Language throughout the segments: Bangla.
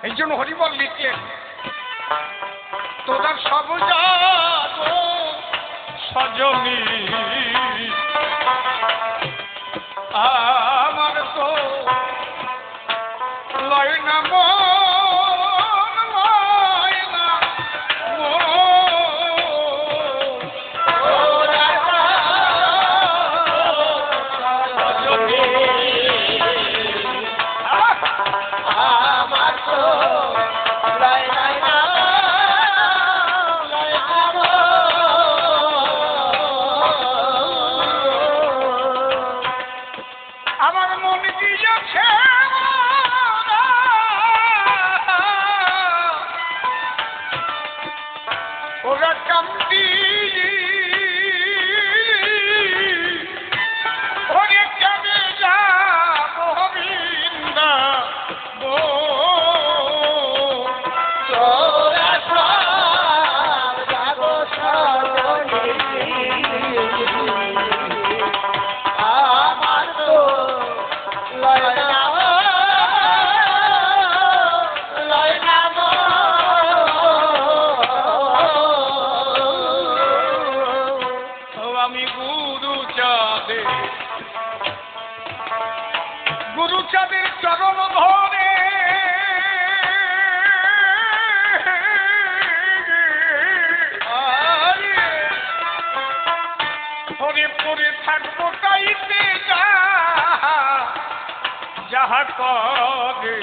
এই জন্য হরিবল লিখলেন, তোরা সব জানো সজনী আমার তো লয় না গুরুচাঁদের চরণ ধরে হরে পরে থাকবো তাইতে যাহা করে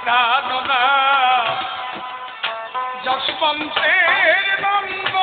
প্রাণনা যশবন্তের নন্দ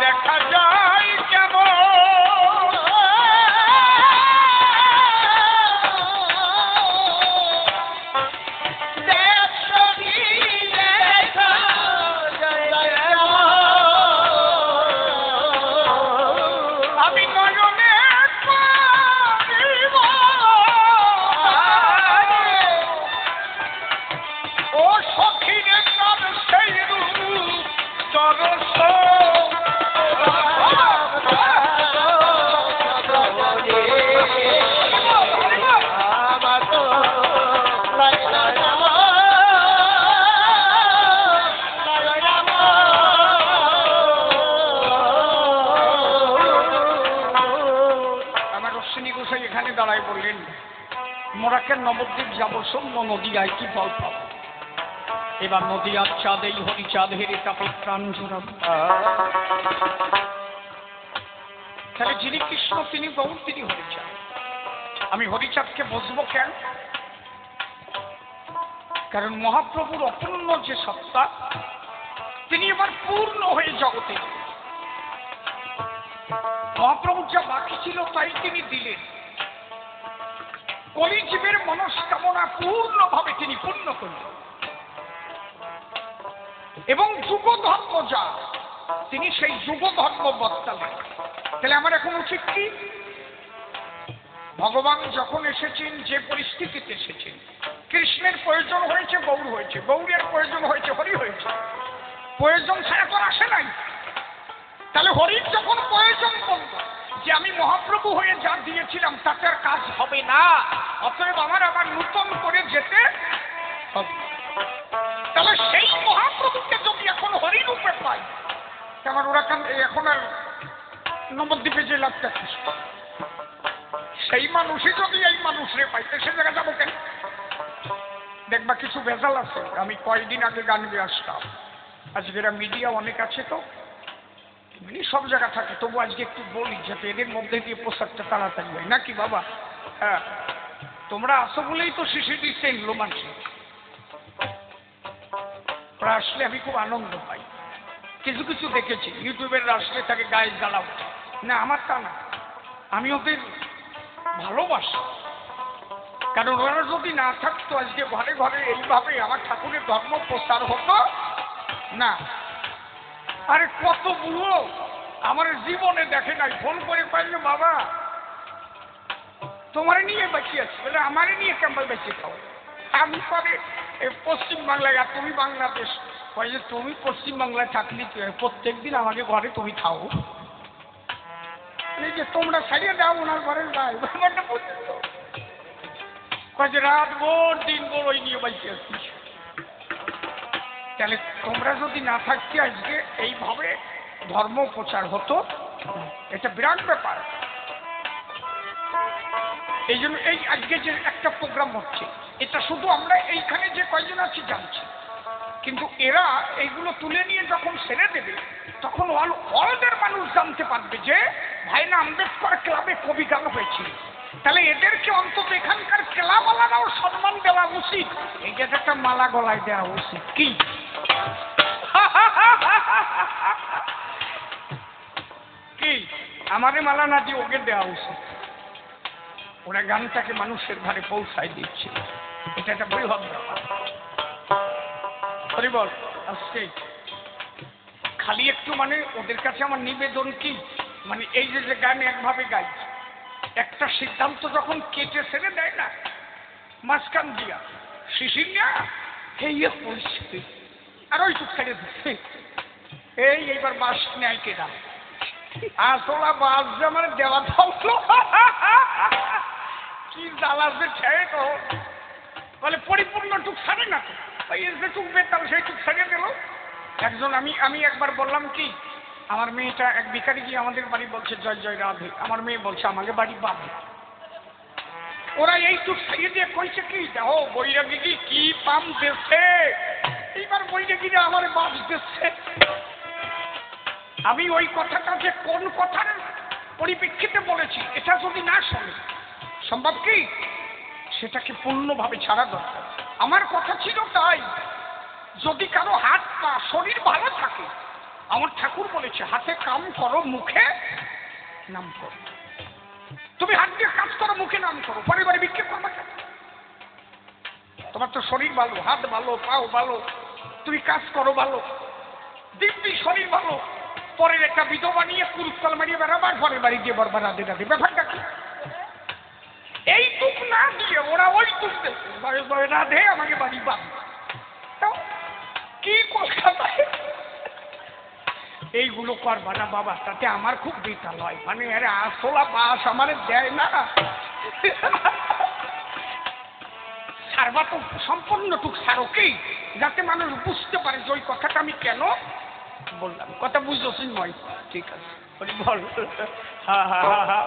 দেখা যায় কেমন আমি নয়নে ও সখীরে তার সেই রূপ চরস এখানে দাঁড়ায় বললেন, মোরাকে নবদ্বীপ যাব, শূন্য নদীয়ায় কি ফল পাব। এবার নদীয়ার চাঁদ এই হরিচাঁদ হেরে তাপে প্রাণ জোড়াব। তাহলে যিনি কৃষ্ণ তিনি গৌর, তিনি হরিচাঁদ। আমি হরিচাঁদকে বসবো কেন? কারণ মহাপ্রভুর অপূর্ণ যে সত্তা, তিনি এবার পূর্ণ হয়ে জগতে। মহাপ্রভুর যা বাকি ছিল তাই তিনি দিলেন। কলিজীবের মনস্কামনা পূর্ণভাবে তিনি পূর্ণ করলেন এবং যুগ ধর্ম যা, তিনি সেই যুগ ধর্ম বর্তালেন। তাহলে আমার এখন উচিত কি? ভগবান যখন এসেছেন, যে পরিস্থিতিতে এসেছেন, কৃষ্ণের প্রয়োজন হয়েছে, গৌর হয়েছে, গৌরের প্রয়োজন হয়েছে, হরি হয়েছে। প্রয়োজন ছাড়া তো আসে নাই। তাহলে হরির যখন প্রয়োজন পড়ল যে আমি মহাপ্রভু হয়ে যা দিয়েছিলাম তাতে আর কাজ হবে না, অতএব আমার আবার নূতন করে যেতে হবে। তাহলে সেই মহাপ্রভুকে যদি এখন হরিরূপে পাই, আমার ওরা এখন আর নবদ্বীপে যে লাভটা কি, সেই মানুষই যদি এই মানুষরে পাইতে সে জায়গা যাবো কেন? দেখবা কিছু ভেজাল আছে। আমি কয়েকদিন আগে গান গিয়ে আসলাম, আজকের মিডিয়া অনেক আছে তো এমনি সব জায়গা থাকে, তবু আজকে একটু বলি যাতে এদের মধ্যে দিয়ে প্রসাদটা তাড়াতাড়ি হয় নাকি বাবা। হ্যাঁ, তোমরা আসো বলেই তো শিশি দিচ্ছে এগুলো মানুষ, ওরা আসলে আমি খুব আনন্দ পাই। কিছু কিছু দেখেছি ইউটিউবের রাস্তায় থাকে গায়ে জ্বালাও না, আমার তা না, আমি ওদের ভালোবাসি। কারণ ওরা যদি না থাকতো আজকে ঘরে ঘরে এইভাবে আমার ঠাকুরের ধর্ম প্রচার হতো না। আরে কত বুড়ো আমার জীবনে দেখে নাই, ফোন করে পাইলে বাবা তোমারে নিয়ে বেঁচে আছি, বলে আমারে নিয়ে কেমন বেঁচে খাও। আমি পরে পশ্চিমবাংলায়, আর তুমি বাংলাদেশ, কয় যে তুমি পশ্চিমবাংলায় থাকলে কি হয়, প্রত্যেকদিন আমাকে ঘরে তুমি খাও, এই যে তোমরা ছাড়িয়ে দাও ওনার ঘরের গায়ে, ব্যাপারটা পর্যন্ত কয় যে রাত ভোর দিন ভোর ওই নিয়ে বেঁচে আছি। তাহলে তোমরা যদি না থাকতে আজকে এইভাবে ধর্ম প্রচার হতো, এটা বিরাট ব্যাপার। এই জন্য এই আজকে যে একটা প্রোগ্রাম হচ্ছে, এটা শুধু আমরা এইখানে যে কয়জন আছি জানছি, কিন্তু এরা এইগুলো তুলে নিয়ে যখন ছেড়ে দেবে তখন ওয়ার্ল্ডের মানুষ জানতে পারবে যে ভাইনা আম্বেদকর ক্লাবে কবি গান হয়েছিল। তাহলে এদেরকে অন্তত এখানকার ক্লাবওয়ালারাও সম্মান দেওয়া উচিত, এই যে একটা মালা গলায় দেওয়া উচিত। কি কি আমাদের মালা না দিয়ে ওকে দেওয়া উচিত। ওরা গানটাকে মানুষের ঘরে পৌঁছায় দিচ্ছে, এটা একটা বৃহৎ ব্যাপার। বল আজকে খালি একটু মানে ওদের কাছে আমার নিবেদন কি, মানে এই যে গান একভাবে গাই, একটা সিদ্ধান্ত যখন কেটে ছেড়ে দেয় না মাঝখান দিয়া শিশির না এই পরিস্থিতি, আর ওই টুক ছেড়ে দিচ্ছে এইবার বাস নেয় কেনা আসলা বাস যে আমার দেওয়া থাকলো কি জ্বালাতে ছেড়ে তো বলে পরিপূর্ণ টুক ছাড়ে না তো, ওই যেটুক বেতাল সেই টুক ছাড়িয়ে দিল একজন। আমি একবার বললাম কি, আমার মেয়েটা এক ভিখারি গিয়ে আমাদের বাড়ি বলছে জয় জয় রাধে, আমার মেয়ে বলছে আমাকে বাড়ি বাঁধে। ওরা এইটুক ছাড়িয়ে দিয়ে কইছে কি, দেখো বৈরাগী কি পাম দিচ্ছে, এইবার বৈরাগীরা আমার বাস দিচ্ছে। আমি ওই কথাটা যে কোন কথার পরিপ্রেক্ষিতে বলেছি এটা যদি না শোনে সম্ভব কি, সেটাকে পূর্ণভাবে ছাড়া দরকার। আমার কথা ছিল তাই, যদি কারো হাত পা শরীর ভালো থাকে, আমার ঠাকুর বলেছে হাতে কাম করো মুখে নাম করো। তুমি হাত দিয়ে কাজ করো মুখে নাম করো, পরিবারে বিক্ষেপ করবে কেন? তোমার তো শরীর ভালো, হাত ভালো, পাও ভালো, তুমি কাজ করো ভালো, দিব্যি শরীর ভালো, পরের একটা বিধবা নিয়ে কুরুত্তল মারিয়ে বেড়াবার, পরের বাড়ি দিয়ে বরবার রাধে রাধে, ব্যাপারটা কি? এইটুক না দিয়ে ওরা ওইটুক রাধে আমাকে বাড়ি বাদ কি কলকাতায় এইগুলো করবা না বাবা, তাতে আমার খুব বিতাল হয়। মানে আরে আসলা বাস আমার দেয় না, সারবা তো সম্পূর্ণটুক সারো কি, যাতে মানুষ বুঝতে পারে যে ওই কথাটা আমি কেন বললাম। কথা বুঝতেছি নয়? ঠিক আছে বল। হ্যাঁ হ্যাঁ হ্যাঁ হ্যাঁ।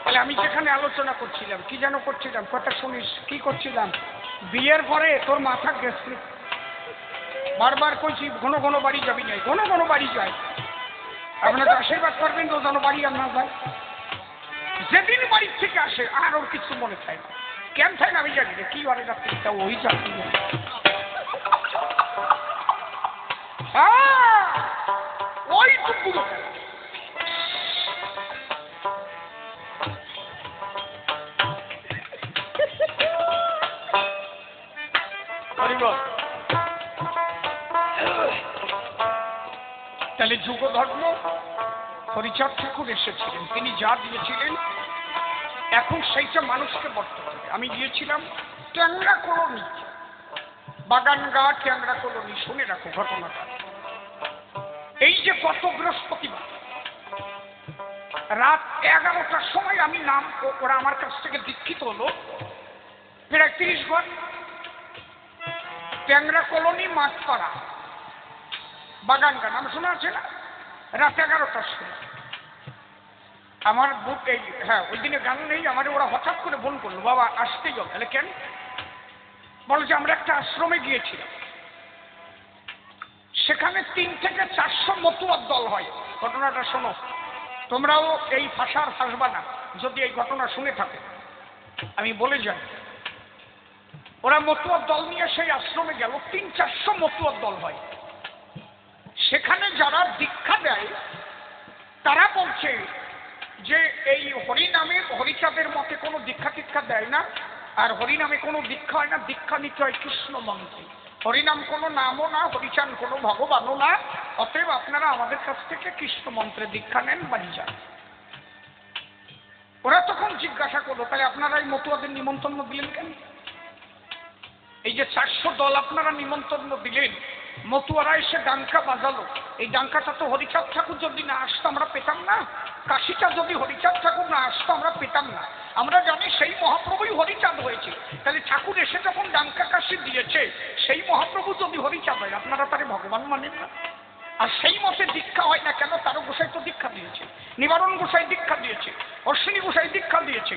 তাহলে আমি যেখানে আলোচনা করছিলাম, কি যেন করছিলাম, কথা শুনিস, কি করছিলাম? বিয়ের পরে তোর মাথা গেছে, বারবার কইছি ঘন ঘন বাড়ি যাবি নাই, ঘন ঘন বাড়ি যায়। আপনাকে আশীর্বাদ করবেন তো যেন বাড়ি আর না যায়। যেদিন বাড়ির থেকে আসে আর ওর কিছু মনে থাকে না, কেন থাকে না আমি জানি না, কি অনেক তা ওই চাকরি ওইটুকু তাহলে যুগ ধর্ম হরিচাঁদ ঠাকুর এসেছিলেন, তিনি যা দিয়েছিলেন এখন সেইটা মানুষকে বর্ততে হবে। আমি গিয়েছিলাম ট্যাংরা কলোনি, বাগানঘাট ট্যাংরা কলোনি, শুনে রাখো ঘটনাটা। এই যে গত বৃহস্পতিবার রাত 11টার সময় আমি নাম ওরা আমার কাছ থেকে দীক্ষিত হলো। প্রায় 30 ঘর, ট্যাংরা কলোনি, মাঠপাড়া, বাগানগা, নাম শোনা আছে না? রাত 11টার সময় আমার বুক এই, হ্যাঁ ওই দিনে গান নেই, আমার ওরা হঠাৎ করে ফোন করলো, বাবা আসতেই হবে। তাহলে কেন? বলো যে আমরা একটা আশ্রমে গিয়েছিলাম, সেখানে 3 থেকে 400 মতুয়ার দল হয়। ঘটনাটা শোনো, তোমরাও এই ভাষার হাসবা না যদি এই ঘটনা শুনে থাকে, আমি বলে যাই। ওরা মতুয়ার দল নিয়ে সেই আশ্রমে গেল, 300-400 মতুয়ার দল হয়। সেখানে যারা দীক্ষা দেয় তারা বলছে যে এই হরিনামের, হরিচাঁদের মতে কোনো দীক্ষা টিক্ষা দেয় না, আর হরিনামে কোনো দীক্ষা হয় না, দীক্ষা নিতে হয় কৃষ্ণ মন্ত্রে। হরিনাম কোনো নামও না, হরিচাঁদ কোনো ভগবানও না, অতএব আপনারা আমাদের কাছ থেকে কৃষ্ণ মন্ত্রে দীক্ষা নেন, বাড়ি যান। ওরা তখন জিজ্ঞাসা করলো, তাহলে আপনারা এই মতুয়াদের নিমন্ত্রণ দিলেন কেন? এই যে 400 দল আপনারা নিমন্ত্রণ দিলেন, মতুয়ারা এসে ডাঙ্কা বাজালো, এই ডাঙ্কাটা তো হরিচাঁদ ঠাকুর যদি না আসতো আমরা পেতাম না, কাশিটা যদি হরিচাঁদ ঠাকুর না আসতো আমরা পেতাম না। আমরা জানি সেই মহাপ্রভুই হরিচাঁদ হয়েছে, তাহলে ঠাকুর এসে যখন ডাঙ্কা কাশি দিয়েছে, সেই মহাপ্রভু যদি হরিচাঁদ হয়, আপনারা তারে ভগবান মানেন না? আর সেই মতে দীক্ষা হয় না কেন? তারও গোসাই তো দীক্ষা দিয়েছে, নিবারণ গোসাই দীক্ষা দিয়েছে, অশ্বিনী গোসাই দীক্ষা দিয়েছে,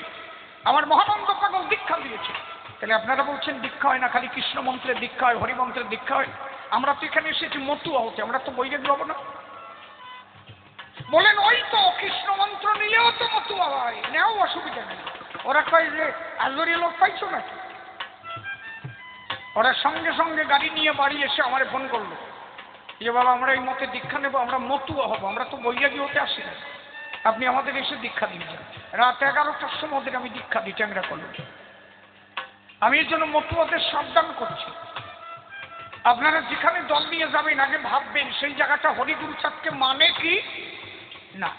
আমার মহানন্দ পাগল দীক্ষা দিয়েছে, তাহলে আপনারা বলছেন দীক্ষা হয় না, খালি কৃষ্ণ মন্ত্রের দীক্ষা হয়, হরিমন্ত্রের দীক্ষা হয়। আমরা তো এখানে এসেছি মতুয়া হতে, আমরা তো বৈরাগ হব না? বলেন ওই তো কৃষ্ণ মন্ত্র নিলেও তো মতুয়া হয়, নেও অসুবিধা নেই। ওরা কয় যে আজরি লোক পাইছো নাকি? ওরা সঙ্গে সঙ্গে গাড়ি নিয়ে বাড়ি এসে আমার ফোন করলো যে বাবা আমরা এই মতে দীক্ষা নেবো, আমরা মতুয়া হবো, আমরা তো বৈরাগী হতে আসি না, আপনি আমাদের এসে দীক্ষা দিন। রাত 11টার সময় ওদের আমি দীক্ষা দিই ট্যাংরা কলোনি। আমি এর জন্য মতুয়াদের সাবধান করছি, আপনারা যেখানে দল নিয়ে যাবেন আগে ভাববেন সেই জায়গাটা হরিগুরু চাঁদকে মানে কি না,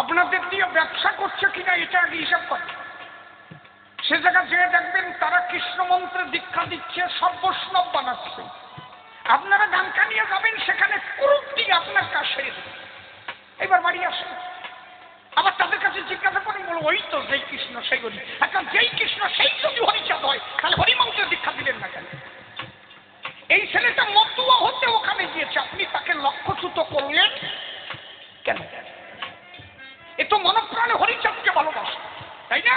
আপনাদের দিয়ে ব্যবসা করছে কিনা এটা আগে হিসাব করেন। সে জায়গা যেয়ে দেখবেন তারা কৃষ্ণ মন্ত্রে দীক্ষা দিচ্ছে, সব বৈষ্ণব বানাচ্ছে। আপনারা ডাঙ্কা নিয়ে যাবেন, সেখানে কুরুপ দিয়ে আপনার কাজ সেরে দেবেন, এবার বাড়ি আসেন। আবার তাদের কাছে জিজ্ঞাসা করেন, বলো ওই তো যেই কৃষ্ণ সেই হরি। আচ্ছা যেই কৃষ্ণ সেই যদি হরিচাঁদ হয়, তাহলে হরিমন্ত্রে দীক্ষা দিলেন না কেন? এই ছেলেটা মতুয়া হতে ওখানে গিয়েছে, আপনি তাকে লক্ষ্যচ্যুত করলেন কেন? এ তো মনপ্রাণে হরিচাঁদকে ভালোবাসে, তাই না?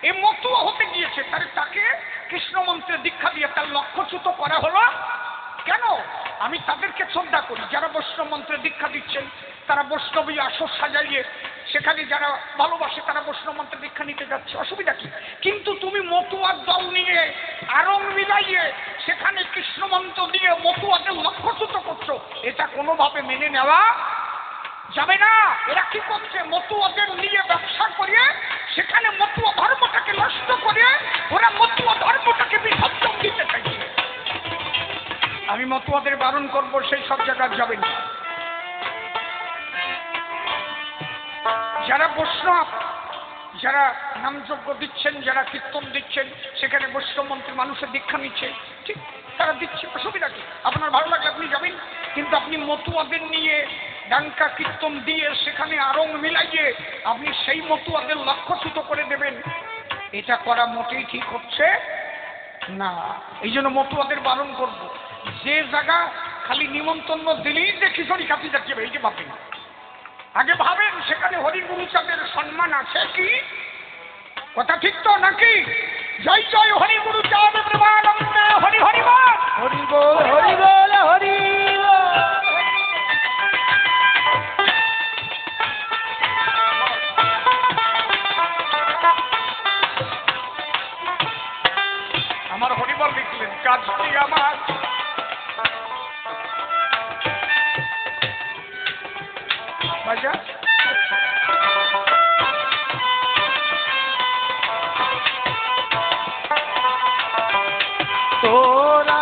এ মতুয়া হতে গিয়েছে, তাহলে তাকে কৃষ্ণ মন্ত্রে দীক্ষা দিয়ে তার লক্ষ্যচ্যুত করা হলো কেন? আমি তাদেরকে শ্রদ্ধা করি যারা বৈষ্ণব মন্ত্রে দীক্ষা দিচ্ছেন, তারা বৈষ্ণবী আসর সাজাইয়ে সেখানে যারা ভালোবাসে তারা বৈষ্ণব মন্ত্রে দীক্ষা নিতে যাচ্ছে, অসুবিধা কি? কিন্তু তুমি মতুয়ার দল নিয়ে আরং মিলাইয়ে সেখানে কৃষ্ণ মন্ত্র দিয়ে মতুয়াদের লক্ষ্যচ্যুত করছো, এটা কোনোভাবে মেনে নেওয়া যাবে না। এরা কি করছে? মতুয়াদের নিয়ে ব্যবসা করে সেখানে মতুয়া ধর্মটাকে নষ্ট করে ওরা মতুয়া ধর্মটাকে বিসর্জন দিতে চাইছে। আমি মতুয়াদের বারণ করবো সেই সব জায়গায় যাবেন। যারা বৈষ্ণব, যারা নামযজ্ঞ দিচ্ছেন, যারা কীর্তন দিচ্ছেন, সেখানে বৈষ্ণব মন্ত্রী মানুষের দীক্ষা নিচ্ছে, ঠিক তারা দিচ্ছে, অসুবিধা কি? আপনার ভালো লাগলে আপনি যাবেন, কিন্তু আপনি মতুয়াদের নিয়ে ডাঙ্কা কীর্তন দিয়ে সেখানে আরং মিলাইয়ে আপনি সেই মতুয়াদের লক্ষ্যচ্যুত করে দেবেন, এটা করা মোটেই ঠিক হচ্ছে না। এই জন্য মতুয়াদের বারণ করব, যে জায়গা খালি নিমন্ত্রণ দিলেই যে খিচুড়ি খাতি যাচ্ছে, এই যে ভাবেন, আগে ভাবেন সেখানে হরিগুরু চাঁদের সম্মান আছে কি? কথা ঠিক তো নাকি? জয় জয় হরিগুরু চাঁদ প্রেমানন্দে, হরি হরি বল, হরি বল, হরি বল, হরি আমার হরিবল লিখলেন কাজটি আমার বাজা তোরা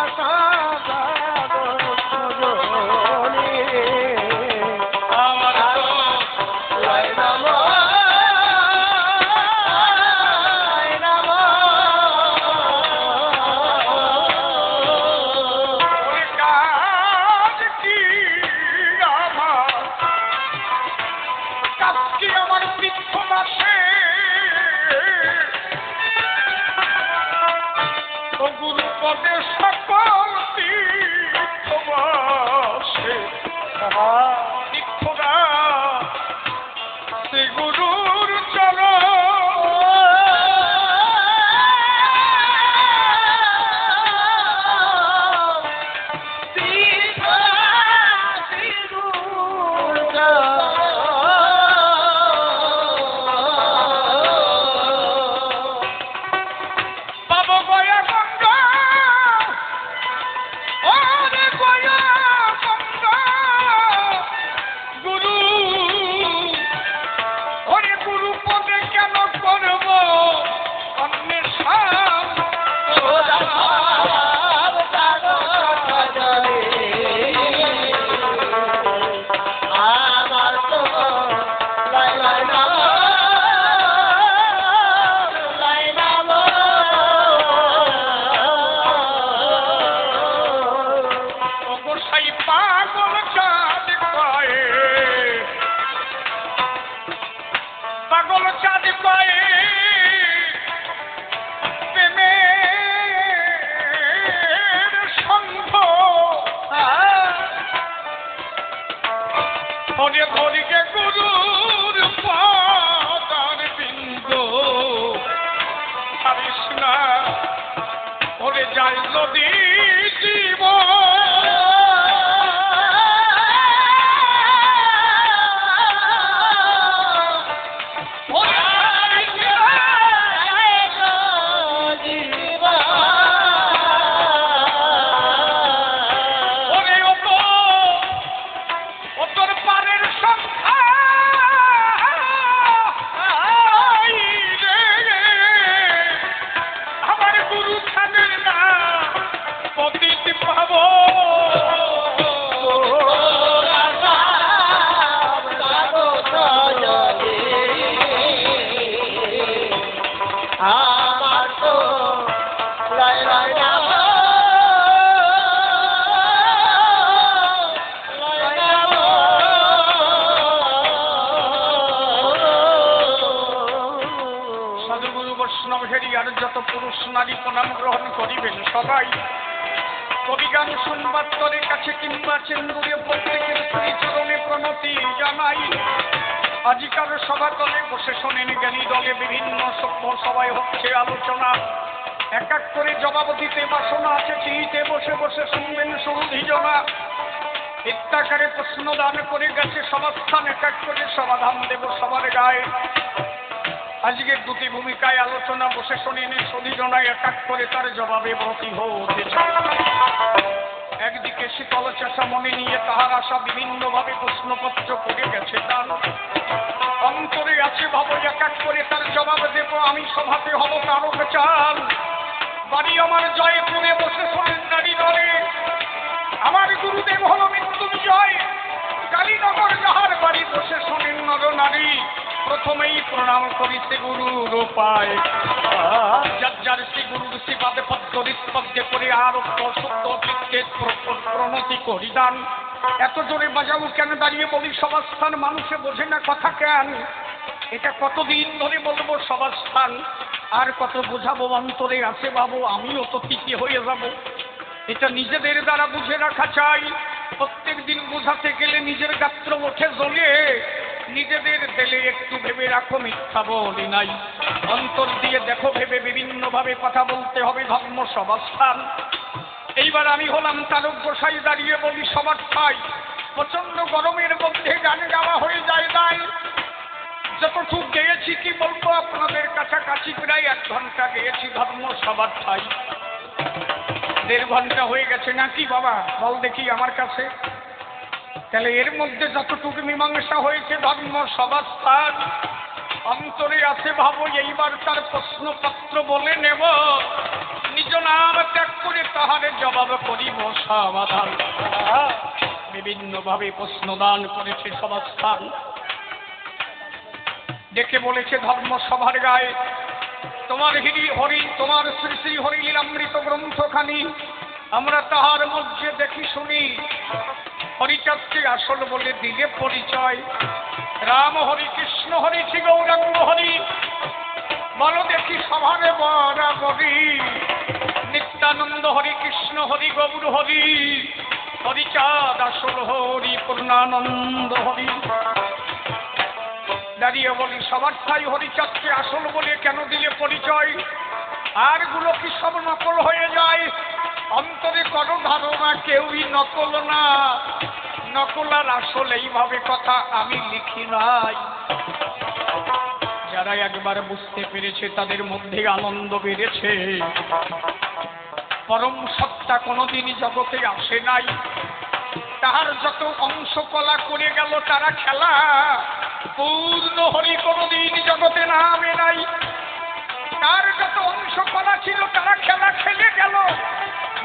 যত পুরুষ নারী প্রণাম গ্রহণ করিবেন সবাই কবিগান সংবাদকরের কাছে কিংবা চেন্দুরে প্রত্যেকের শ্রীচরণে প্রণতি জানাই। আজিকার সভাতলে বসে শোনেন জ্ঞানী দলে বিভিন্ন সভ্য সভায় হচ্ছে আলোচনা, এক এক করে জবাব দিতে বাসনা আছে, চিনিতে বসে বসে শুনবেন সুরধিজনা। ইত্যাকারে প্রশ্ন দান করে গেছে সভাস্থান, এক এক করে সমাধান দেব সবার গায়ে। আজকের দুটি ভূমিকায় আলোচনা বসে শোনেন সুধিজনায় এক এক করে তার জবাবে ব্রতী হতে চায়। একদিকে শীতল চেষা মনে নিয়ে তাহার আশা বিভিন্নভাবে প্রশ্নপত্র করে গেছে তার অন্তরে আছে ভাব, এক এক করে তার জবাব দেব আমি সভাতে হব কারক চাল। বাড়ি আমার জয়পুরে বসে শোনেন নারী দলে, আমার গুরুদেব হল মৃত্যুঞ্জয়। কালীনগর যাহার বাড়ি বসে শোনেন নর নারী, প্রথমেই প্রণাম করিতে গুরুর পায়। যার শ্রী গুরুর শ্রীপাদে পদ্মে করে আর প্রণতি করিদান। এত জোরে বাজাবো কেন দাঁড়িয়ে বলি সভাস্থান, মানুষে বোঝে না কথা কেন। এটা কতদিন ধরে বলবো সভাস্থান, আর কত বোঝাবো অন্তরে আছে বাবু, আমিও তো তৃতীয় হয়ে যাব। এটা নিজেদের দ্বারা বুঝে রাখা চাই। প্রত্যেক দিন বোঝাতে গেলে নিজের গাত্র ওঠে জ্বলে, নিজেদের দিলে একটু ভেবে রাখো মিথ্যা বলি নাই। অন্তর দিয়ে দেখো ভেবে বিভিন্নভাবে কথা বলতে হবে ধর্ম সভাস্থান। এইবার আমি হলাম তারক গোসাই, দাঁড়িয়ে বলি সবার ঠাই। প্রচন্ড গরমের মধ্যে গান গাওয়া হয়ে যায় তাই যতটুকু গেয়েছি কি বলবো আপনাদের কাছাকাছি প্রায় 1 ঘন্টা গেয়েছি ধর্ম সবার ঠাই। 1.5 ঘন্টা হয়ে গেছে নাকি বাবা বল দেখি আমার কাছে। তাহলে এর মধ্যে যতটুকু মীমাংসা হয়েছে ধর্ম সভাস্থান, অন্তরে আছে ভাবো এইবার তার প্রশ্নপত্র বলে নেব, নিজ নাম ত্যাগ করে তাহারে জবাব করিব সমাধান। বিভিন্নভাবে প্রশ্নদান করেছে সভাস্থান, ডেকে বলেছে ধর্ম সভার গায়ে তোমার হরি তোমার শ্রী শ্রী হরিলীলামৃত গ্রন্থখানি আমরা তাহার মধ্যে দেখি শুনি। হরিচাঁদকে আসল বলে দিলে পরিচয়, রাম হরি কৃষ্ণ হরি শ্রী গৌরাঙ্গ হরি বলো দেখি সভারে বরাবরি। নিত্যানন্দ হরি কৃষ্ণ হরি গৌর হরি, হরিচাঁদ আসল হরি পূর্ণানন্দ হরি। দাঁড়িয়ে বলি সবার ঠাই হরিচাঁদকে আসল বলে কেন দিলে পরিচয়, আর গুলো কি সব নকল হয়ে যায়। অন্তরে করো ধারণা কেউই নকল না, নকল আর আসল এইভাবে কথা আমি লিখি নাই। যারা একবার বুঝতে পেরেছে তাদের মধ্যে আনন্দ বেড়েছে। পরম সত্তা কোনোদিনই জগতে আসে নাই, তাহার যত অংশ কলা করে গেল তারা খেলা, পূর্ণ হরি কোনোদিন জগতে নামে নাই। তার যত অংশ কলা ছিল তারা খেলা খেলে গেল,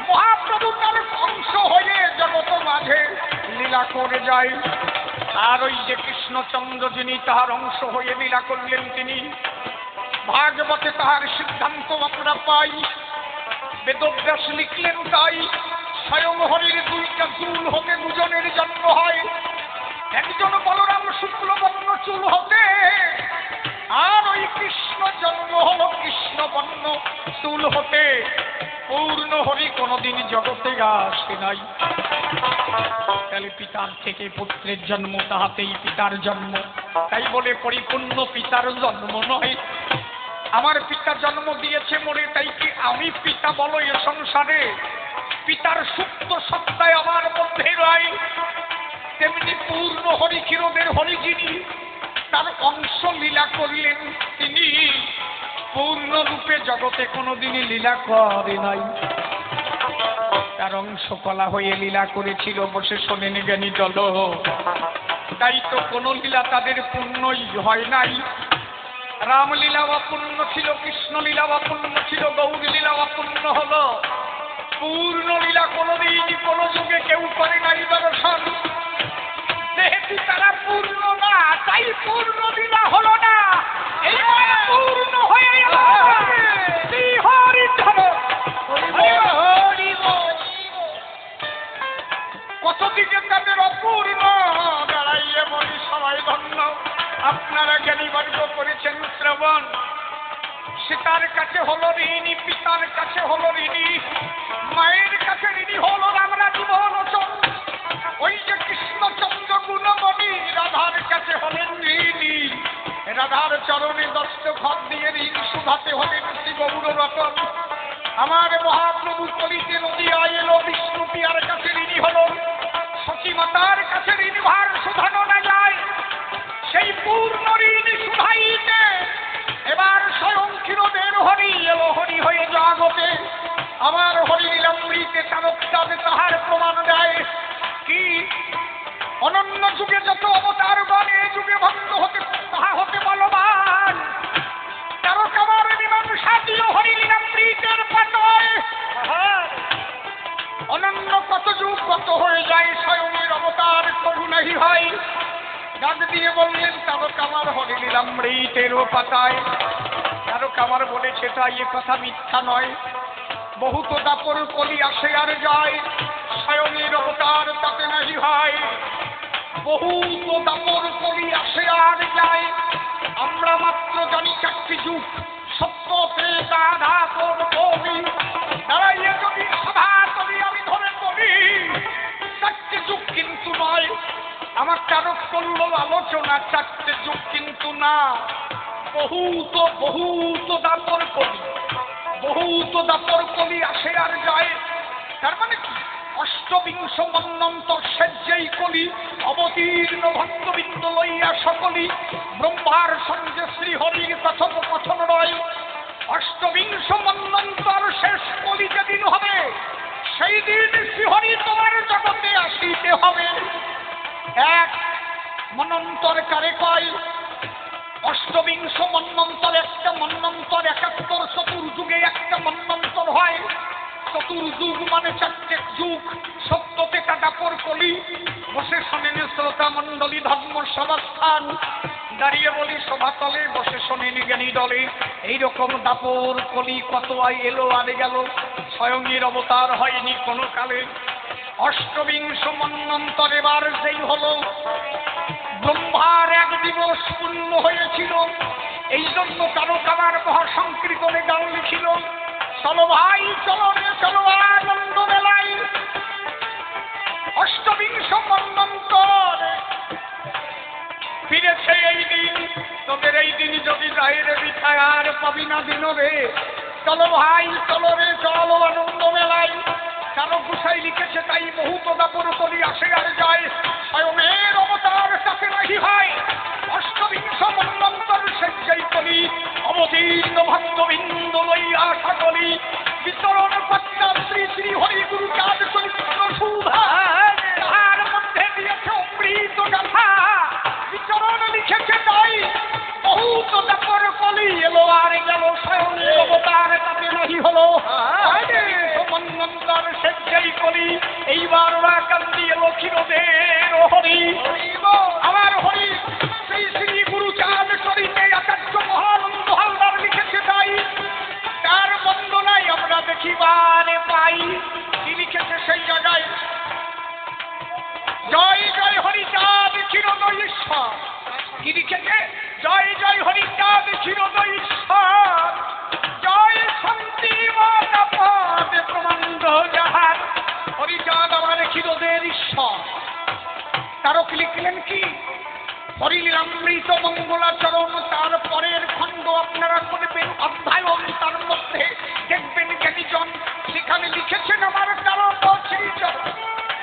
মহাপ্রভু তার অংশ হয়ে জগত মাঝে লীলা করে যায়। আর ওই যে কৃষ্ণচন্দ্র যিনি তাহার অংশ হয়ে লীলা করলেন, তিনি ভাগবতে তাহার সিদ্ধান্ত আমরা পাই। বেদব্যাস লিখলেন তাই, স্বয়ং হরির দুইটা চুল হতে দুজনের জন্ম হয়, একজন বলরাম শুক্লবর্ণ চুল হতে, আর ওই কৃষ্ণ জন্ম হলো কৃষ্ণবর্ণ চুল হতে। পূর্ণ হরি কোনোদিন জগতে আসে নাই। তাহলে পিতার থেকে পুত্রের জন্ম, তাহাতেই পিতার জন্ম। তাই বলে পরিপূর্ণ পিতার জন্ম নয়। আমার পিতা জন্ম দিয়েছে মোরে, তাই কি আমি পিতা বলো এ সংসারে? পিতার সুপ্ত সত্তায় আমার মধ্যে রয়। তেমনি পূর্ণ হরি ক্ষীরদের হরি যিনি, তার অংশ লীলা করলেন, তিনি পূর্ণ রূপে জগতে কোনোদিনই লীলা করে নাই। তার অংশ কলা হয়ে লীলা করেছিল, বসে শোনেন জ্ঞানী দল। তাই তো কোন লীলা তাদের পূর্ণই হয় নাই। রামলীলা অপূর্ণ ছিল, কৃষ্ণ লীলা অপূর্ণ ছিল, গৌর লীলা অপূর্ণ হলো। পূর্ণ লীলা কোনোদিন কোনো যুগে কেউ করে নাই দর্শন। যেহেতু তারা পূর্ণ না, তাই পূর্ণ লীলা হলো না। এইবার পূর্ণ হয়ে গেল কতদিকে তাদের অপূর্ণ দাঁড়াইয়ে বলি সবাই ধন্য। আপনারা জ্ঞানীবর্গ করেছেন শ্রবণ। সীতার কাছে হলো ঋণী, পিতার কাছে হলো ঋণী, মায়ের কাছে ঋণী হলো আমরা জীবনচন। ওই যে কৃষ্ণচন্দ্র গুণমণি রাধার কাছে হলেন ঋণী, রাধার চরণে দস্তখত দিয়ে ঋণ শুধাতে হলেন শ্রী গৌর রতন। আমার মহাপ্রভু কলিতে নদিয়ায় এলো, বিষ্ণু পিয়ার কাছে ঋণী হলো, সতী মাতার কাছে ঋণ ভার শুধানো না যায়। সেই পূর্ণ ঋণ শুধাইতে এবার স্বয়ং ক্ষীরদের হরি এলো, হরি হয়ে জগতে। আমার হরি লীলামৃতে তারকদাদে তাহার প্রমাণ দেয় কি? অনন্য যুগে যত অবতারগণ এ যুগে ভক্ত হতে, তাহা হতে বলবান। তারকাবার মীমাংসা দিল হরি লীলামৃতের পাতয়। অনন্য কত যুগ কত হয়ে যায়, স্বয়ংের অবতার কবু নাহি হয়। ডাক দিয়ে বললেন তারকামার হরি লীলামৃতেরও পাতায়। তারকামার বলেছে তাই, এ কথা মিথ্যা নয়। বহুত দাপর কলি আসে আর যায়, স্বয়ংের অবতার তাতে নাহি হয়। বহুত দাপর কলি আসে আর যায়, আমরা মাত্র জানি চারটি যুগ, সত্য ত্রেতা দাপর কলি। দাঁড়াইয়ে যদি সভা করি আমি ধরে করি, চারটি যুগ কিন্তু নয়। আমার তারক করল আলোচনা, চারটে যুগ কিন্তু না, বহুত বহুত দাপর কলি, বহুত দাপর কলি আসে আর যায়। তার মানে কি? অষ্টবিংশ মন্বন্তর সেজ্জেই কলি, অবতীর্ণ ভক্তবৃন্দ লইয়া সকলি, ব্রহ্মার সঙ্গে শ্রীহরির কথন কথন রয়। অষ্টবিংশ মন্বন্তর শেষ কলি যেদিন হবে, সেই দিন শ্রীহরি তোমার জগতে আসিতে হবে। এক মন্বন্তর কারে কয়? অষ্টবিংশ মন্বন্তর, একটা মন্বন্তর 71 চতুর্যুগে একটা মন্বন্তর হয়। চতুর্যুগ মানে চারটে যুগ, সত্যতে কাটাপর কলি। বসে শোনেন শ্রোতা মণ্ডলী ধর্ম সভাস্থান, দাঁড়িয়ে বলি সভাতলে, বসে শোনেন জ্ঞানী দলে। এইরকম দাপর কলি কত এলো আর গেল, স্বয়ংের অবতার হয়নি কোনো কালে। অষ্টবিংশ মন্বন্তর এবার যেই হলো, ব্রহ্মার এক দিবস পূর্ণ হয়েছিল। এই জন্য তারকামার মহাসংকীর্তনে গান লিখিল, চলো ভাই চলো রে চলো আনন্দ মেলাই। অষ্টবিংশ মন্বন্তর ফিরেছে এই দিন, তোদের এই দিন যদি যায় রে বিছায় আর পাবি না দিন রে। চলো ভাই চলো রে চলো আনন্দ মেলাই। তারক গোসাই লিখেছে তাই বহু তদাপুর কলি আসে আর যায়, স্বয়ংের অবতার তাতে নাহি হয়, অষ্টবিংশ মন্বন্তর সেজ্জাই কলি, অবতীর্ণ ভক্তবৃন্দ লইয়া সকলি, বিচরণ কর্তা শ্রী শ্রী হরি গুরু চাঁদ চরিত্র সুধা, তাহার মধ্যে দিয়েছে অমৃত গাথা, বিচরণ লিখেছে তাই বহু তদাপুর কলি এলো আর গেল, স্বয়ংের অবতার তাতে নাহি হলো মন্বন্তর সেজ্জাই কলি। এইবার ওরা কান্দি এলো ক্ষীরদের হরি, আমার হরি শ্রী শ্রী গুরু চাঁদ চরিতে আচার্য মহানন্দ হালদার লিখেছে তাই, তার বন্দনায় আমরা দেখিবারে পাই। কি লিখেছে সেই জায়গায়? জয় জয় হরিচাঁদ চিরদয় ঈশ্বর। কি লিখেছে? জয় জয় হরিচাঁদ চিরদয় ঈশ্বর, জয় শান্তি মাতা পদে প্রবন্ধ যাহার, হরিচাঁদ আমার চিরদের ঈশ্বর। তারও লিখলেন কি? হরিলীলামৃত মঙ্গলাচরণ, তার পরের খণ্ড আপনারা করবেন অধ্যায়ন, তার মধ্যে দেখবেন জ্ঞানীজন সেখানে লিখেছেন আমার তারক শ্রীচরণ।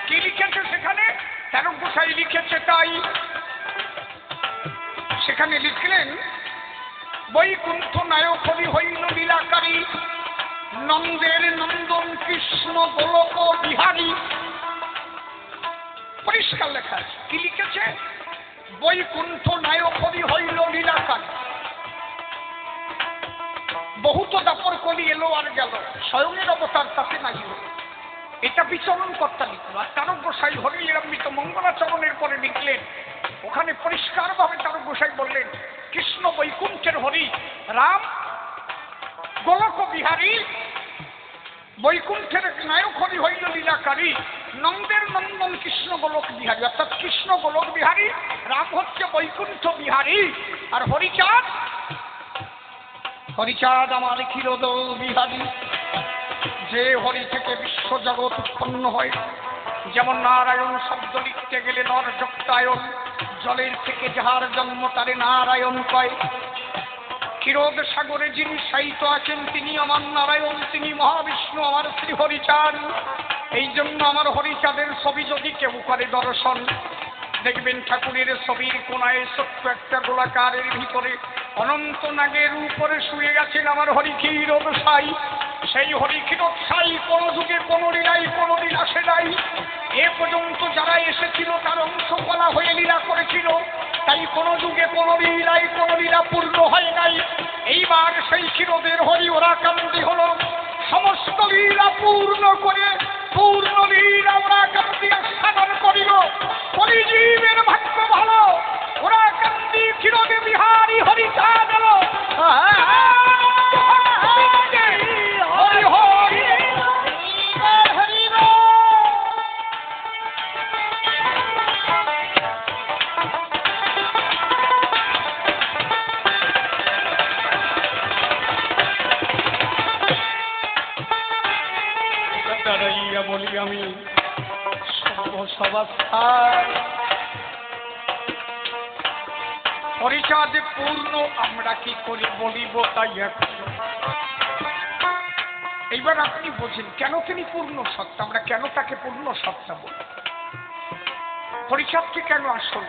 কি লিখেছে সেখানে? তারক গোসাই লিখেছে তাই, সেখানে লিখলেন বৈকুণ্ঠ নায়ক হরি হইল লীলাকারী, নন্দের নন্দন কৃষ্ণ গোলক বিহারী। পরিষ্কার লেখা আছে। কি লিখেছে? বৈকুণ্ঠ নায়ক হরি হইল লীলাকারী, বহুত দাপর কলি এলো আর গেল, স্বয়ংের অবতার তাতে নাহি হল। এটা বিচরণ কর্তা লিখল। আর তারক গোসাই হরিলীলামৃত মঙ্গলাচরণের পরে লিখলেন, ওখানে পরিষ্কার ভাবে তারক গোসাই বললেন কৃষ্ণ বৈকুণ্ঠের হরি, রাম গোলক বিহারী, বৈকুণ্ঠের নায়ক হরি হইল লীলাকারী, নন্দের নন্দন কৃষ্ণ গোলক বিহারী। অর্থাৎ কৃষ্ণ গোলক বিহারী, রাম হচ্ছে বৈকুণ্ঠ বিহারী, আর হরিচাঁদ, হরিচাঁদ আমার ক্ষীরোদয় বিহারী। যে হরি থেকে বিশ্ব জগৎ উৎপন্ন হয়, যেমন নারায়ণ শব্দ লিখতে গেলে নর যুক্তায়ন, জলের থেকে যাহার জন্ম তারে নারায়ণ কয়। ক্ষীরোদ সাগরে যিনি শায়িত আছেন তিনি আমার নারায়ণ, তিনি মহাবিষ্ণু আমার শ্রী হরিচাঁদ। এই জন্য আমার হরিচাঁদের ছবি যদি কেউ করে দর্শন, দেখবেন ঠাকুরের ছবির কোনায় ছোট্ট একটা গোলাকারের ভিতরে অনন্ত নাগের উপরে শুয়ে গেছেন আমার হরি ক্ষীরোদ সাই। সেই হরি ক্ষীরোদ সাই কোন যুগে কোন লীলাই কোনদিন আসে নাই, এ পর্যন্ত যারা এসেছিল তার অংশকলা হয়ে লীলা করেছিল, তাই কোন যুগে কোন লীলাই কোন লীলা পূর্ণ হয় নাই। এইবার সেই ক্ষীরোদের হরি ওরা কান্দি হলো, সমস্ত লীলা পূর্ণ করে পূর্ণ লীলা ওরা কান্দি আস্বাদন করিল। হরিজীবের ভাগ্য ভালো, ওরা কান্দি ক্ষীরোদে বিহারী হরিচাঁদ এলো। হরি হরি হরি দাঁড়াইয়া বলি আমি সর্বসভাস্থায়, হরিচাঁদে পূর্ণ আমরা কি করি বলিব তাই এখন। এইবার আপনি বোঝেন কেন তিনি পূর্ণ সত্তা, আমরা কেন তাকে পূর্ণ সত্তা বলি। হরিচাঁদকে কেন আসল?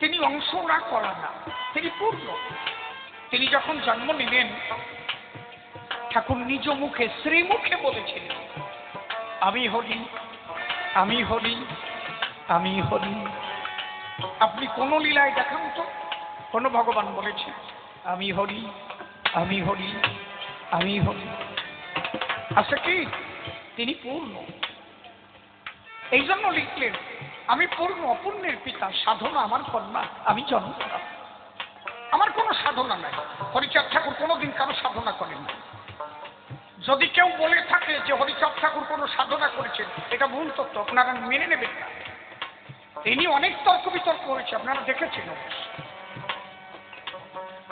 তিনি অংশ না করা না, তিনি পূর্ণ। তিনি যখন জন্ম নিলেন ঠাকুর নিজ মুখে শ্রীমুখে বলেছিলেন আমি হরি আমি হরি আমি হরি। আপনি কোন লীলায় দেখান তো কোন ভগবান বলেছেন আমি হরি আমি হরি আমি হরি? আছে কি? তিনি পূর্ণ। এই জন্য লিখলেন আমি পূর্ণ, অপূর্ণের পিতা, সাধনা আমার কন্যা, আমি জন্ম। আমার কোনো সাধনা নাই। হরিচাঁদ ঠাকুর কোনোদিন কারো সাধনা করেন না। যদি কেউ বলে থাকে যে হরিচাঁদ ঠাকুর কোনো সাধনা করেছেন, এটা ভুল তথ্য, আপনারা মেনে নেবেন না। তিনি অনেক তর্ক বিতর্ক হয়েছে, আপনারা দেখেছেন।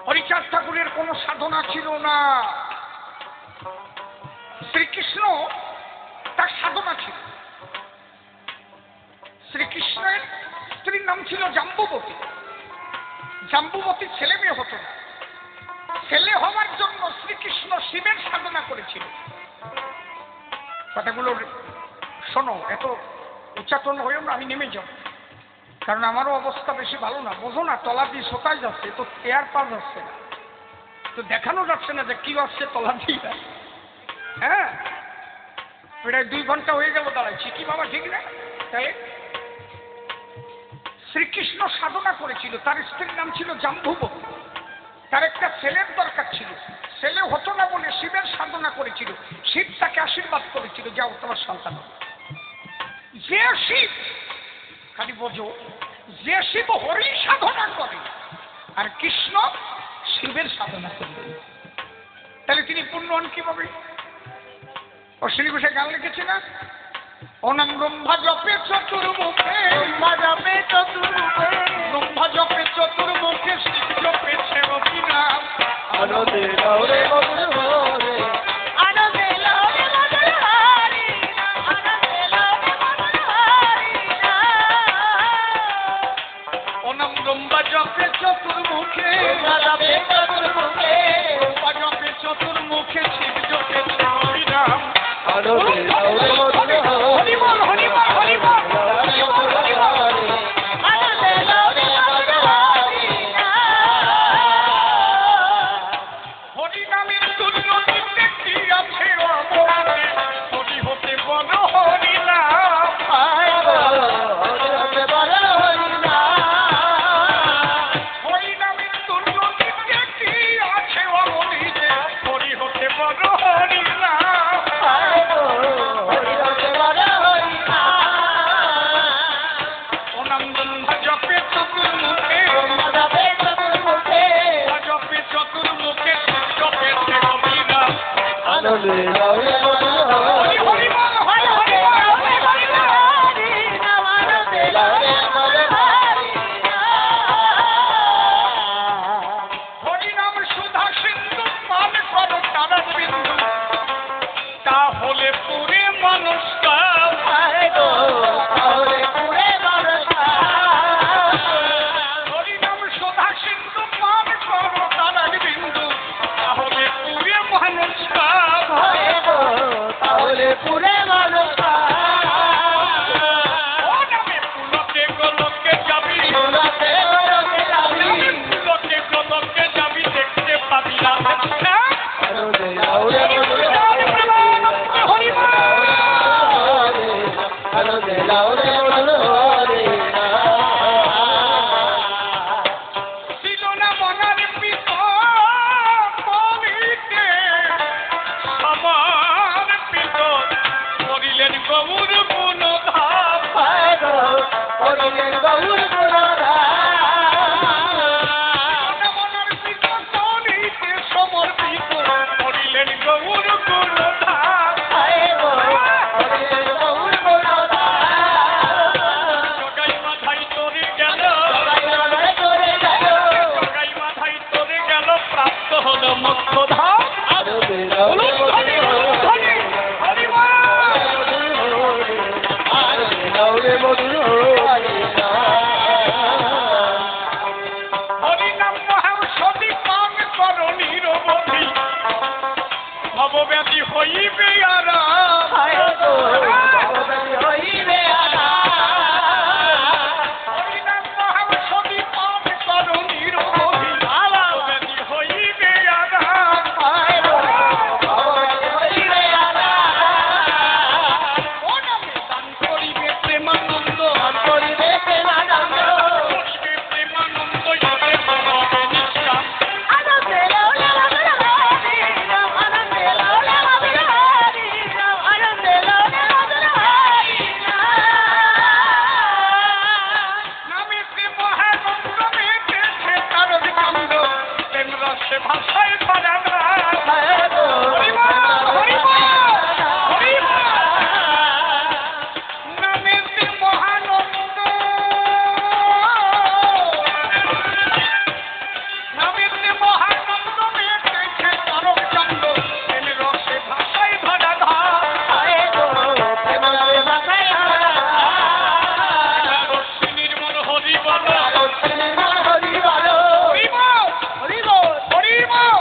হরিচাঁদ ঠাকুরের কোনো সাধনা ছিল না। শ্রীকৃষ্ণ তার সাধনা ছিল। শ্রীকৃষ্ণের স্ত্রীর নাম ছিল জাম্বুবতী। জাম্বুবতীর ছেলে মেয়ে হতো না। ছেলে হওয়ার জন্য শ্রীকৃষ্ণ শিবের সাধনা করেছিল। কথাগুলো শোনো, এত উচ্চাটন হয়েও না, আমি নেমে যাব, কারণ আমারও অবস্থা বেশি ভালো না। বোঝো না, তলা দিয়ে শোকায় যাচ্ছে, তো এয়ার পাস আসছে না, তো দেখানো যাচ্ছে না যে কি আসছে তলা দিয়ে। হ্যাঁ, প্রায় 2 ঘন্টা হয়ে গেল দাঁড়াইছি, কি বাবা ঠিক না? তাই শ্রীকৃষ্ণ সাধনা করেছিল, তার স্ত্রীর নাম ছিল জাম্বুবতী, তার একটা ছেলের দরকার ছিল, ছেলে হতো না বলে শিবের সাধনা করেছিল, শিব তাকে আশীর্বাদ করেছিল, যাও তোমার সন্তান। যে শিব, খালি বোঝো, যে শিব হরি সাধনা করে আর কৃষ্ণ শিবের সাধনা করবে, তাহলে তিনি পূর্ণ হন কিভাবে? অশ্বিনী ঘোষের গান লিখেছে না, অনাম ব্রহ্মা জপে চতুর্মুখে, ব্রহ্মা জপে চতুর্মুখে, ব্রহ্মা জপে চতুর্মুখে, শিব জপেছে অভিনাম। আনন্দে লাউরে মধুর হরে, আনন্দে লাউরে মধুর হরে, আনন্দে লাউরে মধুর হরে। অনাম ব্রহ্মা জপে চতুর্মুখে, ব্রহ্মা জপে চতুর্মুখে, ব্রহ্মা জপে চতুর্মুখে, শিব জপেছে অভিনাম। আনন্দে লাউরে মধুর হরে, হরি বল হরি বল হরি বল হরি বল হরি বল, আনন্দে লাউরে মধুর হরে। হরি নামের তুল্য নিতে কি আছে অমরে, হরি হতে বল হরি নাম, হরি হতে বল হরি নাম। হরি নামের তুল্য নিতে কি আছে অমরে, হরি হতে বল হরি নাম, হরি হতে বল হরি নাম। ওনাম ব্রহ্মা জপে চতুর্মুখে, ব্রহ্মা জপে চতুর্মুখে, জপে চতুর্মুখে, জপেছে অভিনাম। আনন্দে লাউরে মধুর হরে, হরি বল হরি হরি বল হরি হরি বল হরি নাম, আনন্দে লাউরে মধুর হরি নাম। হরি নাম সুধা সিন্ধু, পান করো তারা বিন্দু, তাহলে পুরে মানুষ তাহলে পুরে মানুষ। হরিনাম সুধা সিন্ধু, পান করো তারা বিন্দু, তাহলে পুরে মানুষ তাহলে পুরে মানুষ। ও নামে পুলকে গোলকে যাবি, পুলকে গোলকে যাবি, পুলকে গোলকে যাবি, দেখতে পাবি না। আনন্দে লাউরে মধুর হরে, হরি বল, আনন্দে লাউরে মধুর হরে। ছিল না মনার পিতর কলিতে, সবার পিতর করিলেন গৌর গুণধাম, করিলেন গৌর গুণধাম। মনার পিতর কলিতে সমর্পিত, করিলেন গৌর গুণধাম, করিলেন গৌর গুণধাম। জগাই মাথায় তোরে গেল, জগাই তোরে গেল, জগাই মাথায় তোরে গেল, প্রাপ্ত হলো মুক্ত ধাম। আনন্দে লাউরে মধুর হরে, হরি বল, আনন্দে লাউরে মধুর হরে। হরি নাম মহাঔষধি, পান করো নিরবধি, ভবব্যাধি হইবে আরাম, ভবব্যাধি হইবে আরাম। হরি নাম মহাঔষধি, পান করো নিরবধি, ভবব্যাধি হইবে আরাম, ভবব্যাধি হইবে আরাম। ও নামে দান করিবে প্রেমানন্দ, দান করিবে প্রেমানন্দ, করিবে প্রেমানন্দ, হবে হবে নিষ্ঠা। আনন্দে লাউরে মধুর হরে নাম, আনন্দে লাউরে মধুর হরে নাম, আনন্দে লাউরে মধুর হরে নাম। নামেতে মহানন্দ মেতেছে তারক কান্দ, প্রেম রসে ভাষায় ভরা নাম। হরি বল হরি বল হরি বল। নামেতে মহানন্দ, নামেতে মহানন্দ মেতেছে তারক কান্দ, প্রেম রসে ভাষায় ভরা ধাম, প্রেম রসে ভাষায় ভরা ধাম। রশ্মি নির্মল হরি বল, রশ্মি নির্মল হরি বল, হরি বল হরি বল হরি বল।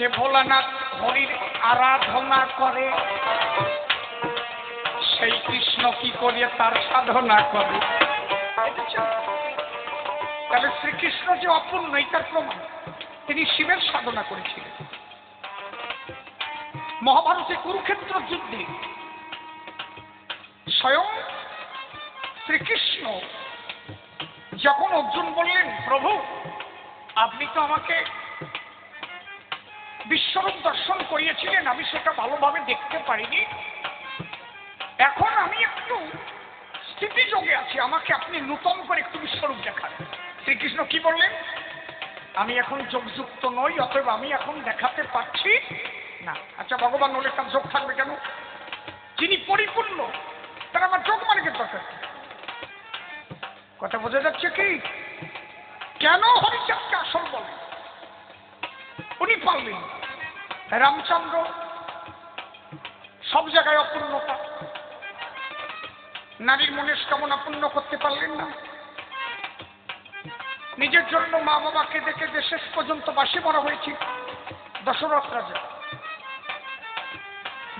যে ভোলানাথ হরির আরাধনা করে সেই কৃষ্ণ কি করে তার সাধনা করে। তাহলে শ্রীকৃষ্ণ যে অপূর্ণ এটার প্রমাণ, তিনি শিবের সাধনা করেছিলেন। মহাভারতে কুরুক্ষেত্র যুদ্ধে স্বয়ং শ্রীকৃষ্ণ যখন অর্জুন বললেন, প্রভু আপনি তো আমাকে বিশ্বরূপ দর্শন করিয়েছিলেন, আমি সেটা ভালোভাবে দেখতে পারিনি, এখন আমি একটু স্থিতিযোগে আছি, আমাকে আপনি নূতন করে একটু বিশ্বরূপ দেখান। শ্রীকৃষ্ণ কি বললেন, আমি এখন যোগযুক্ত নই, অতএব আমি এখন দেখাতে পারছি না। আচ্ছা ভগবান হলে তার যোগ থাকবে কেন? যিনি পরিপূর্ণ তার আমার যোগ মানে কে দরকার? কথা বোঝা যাচ্ছে কি? কেন হরিচাঁদকে আসল বলে? উনি পারলেন। রামচন্দ্র সব জায়গায় অপূর্ণতা, নারীর মনের কামনা পূর্ণ করতে পারলেন না। নিজের জন্য মা বাবাকে দেখে যে শেষ পর্যন্ত বাসি মরা হয়েছে দশরথ রাজা।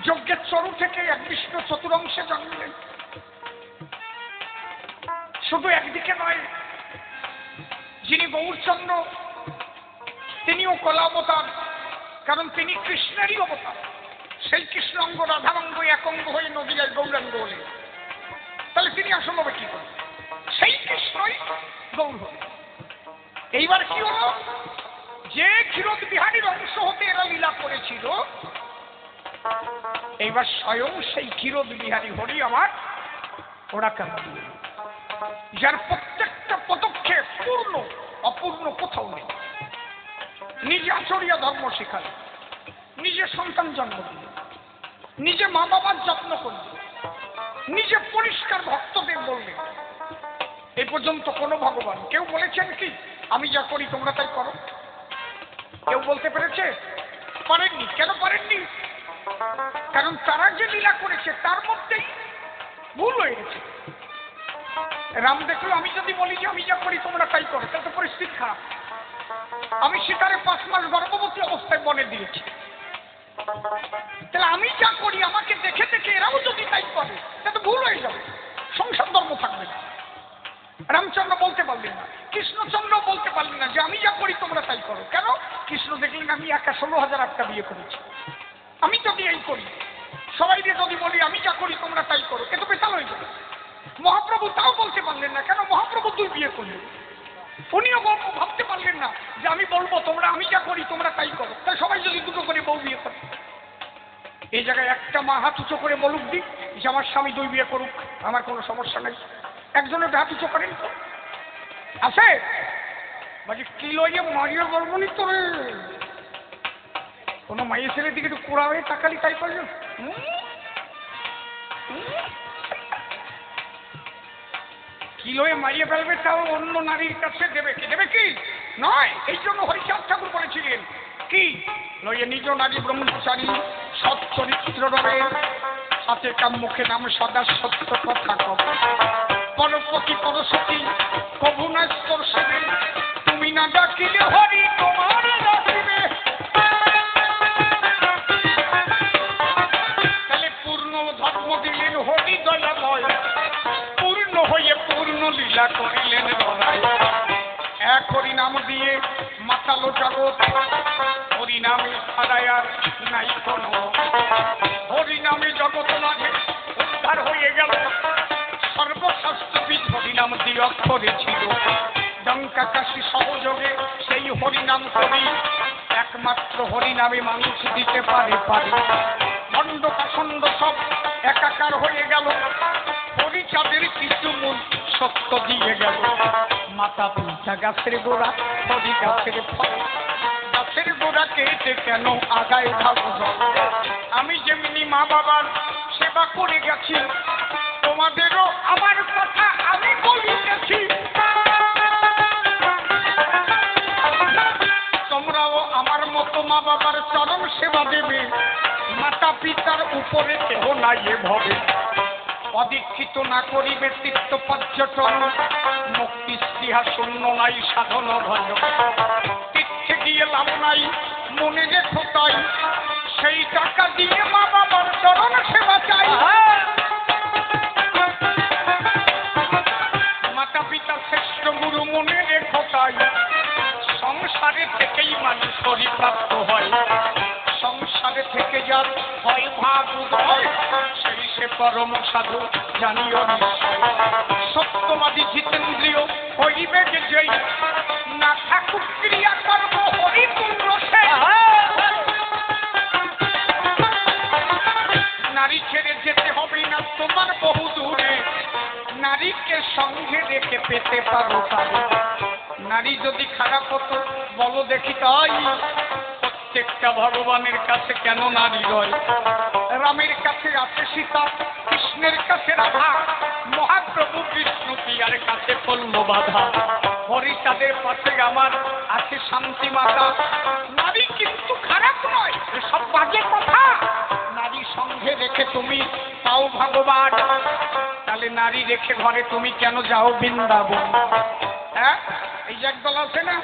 যজ্ঞের চরু থেকে এক বিষ্ণু চতুরংশে জন্মলেন। শুধু একদিকে নয়, যিনি গৌরচন্দ্র তিনিও কলা অবতার, কারণ তিনি কৃষ্ণেরই অবতার। সেই কৃষ্ণাঙ্গ রাধাঙ্গ একঙ্গ হয়ে নদীর গৌরাঙ্গ হলেন। তাহলে তিনি আসলে হবে কি করেন? সেই কৃষ্ণই গৌর হলেন। এইবার কি হলো, যে ক্ষীরোদ বিহারীর অংশ হতে এরা লীলা করেছিল, এইবার স্বয়ং সেই ক্ষীরোদ বিহারী হরি আমার ওরা কেন, যার প্রত্যেকটা পদক্ষেপ পূর্ণ, অপূর্ণ কোথাও নেই। নিজে আচরিয়া ধর্ম শেখালেন, নিজে সন্তান জন্ম দিলেন, নিজে মা বাবার যত্ন করলেন, নিজে পরিষ্কার ভক্তদের বললেন। এই পর্যন্ত কোন ভগবান কেউ বলেছেন কি আমি যা করি তোমরা তাই করো? কেউ বলতে পেরেছে? পারেননি। কেন পারেননি? কারণ তারা যে লীলা করেছে তার মধ্যেই ভুল হয়ে গেছে। রাম দেখলো আমি যদি বলি যে আমি যা করি তোমরা তাই করো, তাহলে তো পরিস্থিতি খারাপ। আমি সীতারে 5 মাস গর্ভবতী অবস্থায় বনে দিয়েছি, তাহলে আমি যা করি আমাকে দেখে দেখে এরাও যদি তাই করে তাহলে তো ভুল হয়ে যাবে, সংসার ধর্ম থাকবে না। রামচন্দ্র বলতে পারলেন না, কৃষ্ণচন্দ্র বলতে পারলেন না যে আমি যা করি তোমরা তাই করো। কেন? কৃষ্ণ দেখলেন আমি একা 16,008টা বিয়ে করেছি, আমি যদি এই করি সবাই দিয়ে যদি বলি আমি যা করি তোমরা তাই করো, এ তো বেতাল হয়ে যাবে। মহাপ্রভু তাও বলতে পারলেন না, কেন? মহাপ্রভু 2 বিয়ে করলেন। উনিও ভাবতে পারলেন না যে আমি বলবো তোমরা আমি যা করি তোমরা তাই করো, তাই সবাই যদি 2টো করে বউ বিয়ে করে। এই জায়গায় একটা মা হাত উঁচু করে বলুক দিক যে আমার স্বামী 2 বিয়ে করুক, আমার কোনো সমস্যা নেই। একজনের হাত উঁচু করেন তো আছে? মানে কি লইয়ে মারিয়ে বলবো নি তোরে, কোনো মাইয়ের ছেলের দিকে একটু কুড়া হয়ে তাকালি তাই করলো। কিলোয়ে মারিয়ে ফেলবে, তাও অন্য নারীর কাছে দেবে কি? দেবে কি নয়। এই জন্য হরিচাঁদ ঠাকুর বলেছিলেন কি, লইয়ে নিজ নারী ব্রহ্মচারী সৎ চরিত্র রবে, হাতে কাম মুখে নাম সদা সত্য কথা কব, পরপতি পরশতী কবু না স্পর্শবে, তুমি না ডাকিলে হরি তোমার ডাকিবে। তাহলে পূর্ণ ধর্ম দিলেন হরি দয়াময়, পূর্ণ হয়ে পূর্ণ লীলা করিলেন লড়াই। এক হরিনাম দিয়ে মাতালো জগৎ, হরিনামে ছাড়ায় আর নাই কোনো, হরিনামে জগৎ লাগে উদ্ধার হয়ে গেল। সর্বশাস্ত্রবিদ হরিনাম দিয়ে অক্ষরে ছিল, ডঙ্কা কাশি সহযোগে সেই হরিনাম করি, একমাত্র হরিনামে মানুষ দিতে পারে পারে। খণ্ড কাখণ্ড সব একাকার হয়ে গেল, হরিচাঁদের কিছু মূল সত্য দিয়ে গেল। মাতা পিতা গাছের গোড়া, হরি গাছের ফল, গাছের গোড়া কেটে কেন আগায় ঢালু জল। আমি যেমনি মা বাবার সেবা করে গেছি, তোমাদেরও আমার কথা আমি বলি গেছি। তোমরাও আমার মতো মা বাবার চরণ সেবা দেবে, মাতা পিতার উপরে কেহ নাই এ ভবে। অদীক্ষিত না করিবে তীর্থ পর্যটন, মুক্তি স্পৃহা শূন্য নাই সাধন ভজন। তীর্থে গিয়ে লাভ নাই মনে রেখো তাই সেই টাকা দিয়ে মা বাবার চরণ সেবা চাই। মাতা পিতা শ্রেষ্ঠ গুরু মনে রেখো তাই সংসারে থেকেই মানুষ হরিপ্রাপ্ত হয়। সংসারে থেকে যার হয় ভাব উদয় সেই সে পরম সাধু জানিও নিশ্চয়। সত্যবাদী জিতেন্দ্রিয় হইবে যে জয় না থাকুক ক্রিয়া কর্ম হরিপূর্ণ সে। নারী ছেড়ে যেতে হবে না তোমার বহু দূরে নারীকে সঙ্গে রেখে পেতে পারো তারে। নারী যদি খারাপ হতো বলো দেখি তাই প্রত্যেকটা ভগবানের কাছে কেন নারী রয়? রামের কাছে আছে সীতা, কৃষ্ণের কাছে রাধা, মহাপ্রভু বিষ্ণু প্রিয়ার কাছে করল বাধা। হরিচাঁদের পাশে আমার আছে শান্তি মাতা। নারী কিন্তু খারাপ নয়, এসব বাজে কথা। নারী সঙ্গে রেখে তুমি পাও ভগবান। তাহলে নারী রেখে ঘরে তুমি কেন যাও বৃন্দাবন? হ্যাঁ, এই যে একদল আছে না